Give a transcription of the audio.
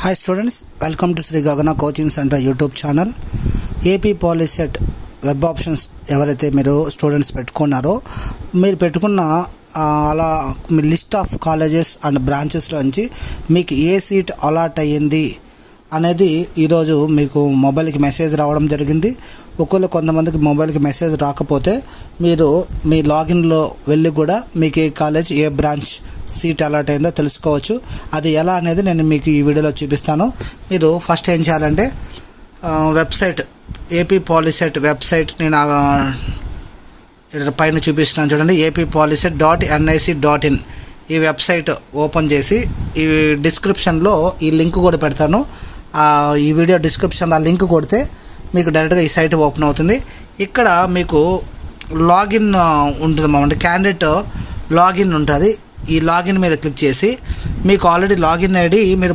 Hi students, welcome to Shri Gagana coaching centre YouTube channel. AP POLYCET web options ఎవరైతే మీరు students పెట్టుకున్నారో, మీరు పెట్టుకున్న అలా మీ లిస్ట్ ఆఫ్ కాలేజెస్ అండ్ బ్రాంచెస్లోంచి మీకు ఏ సీట్ అలాట్ అయ్యింది అనేది ఈరోజు మీకు మొబైల్కి మెసేజ్ రావడం జరిగింది. ఒకవేళ కొంతమందికి మొబైల్కి మెసేజ్ రాకపోతే మీరు మీ లాగిన్లో వెళ్ళి కూడా మీకు ఏ కాలేజ్ ఏ బ్రాంచ్ సీట్ అలాట్ అయిందో తెలుసుకోవచ్చు. అది ఎలా అనేది నేను మీకు ఈ వీడియోలో చూపిస్తాను. మీరు ఫస్ట్ ఏం చేయాలంటే వెబ్సైట్ ఏపీ పాలిసెట్ వెబ్సైట్ నేను పైన చూపిస్తున్నాను చూడండి. appoliset.nic.in ఈ వెబ్సైట్ ఓపెన్ చేసి ఈ డిస్క్రిప్షన్లో ఈ లింక్ కూడా పెడతాను. ఈ వీడియో డిస్క్రిప్షన్లో ఆ లింక్ కొడితే మీకు డైరెక్ట్గా ఈ సైట్ ఓపెన్ అవుతుంది. ఇక్కడ మీకు లాగిన్ ఉంటుంది అన్నమాట. క్యాండిడేట్ లాగిన్ ఉంటుంది. ఈ లాగిన్ మీద క్లిక్ చేసి మీకు ఆల్రెడీ లాగిన్ ఐడి మీరు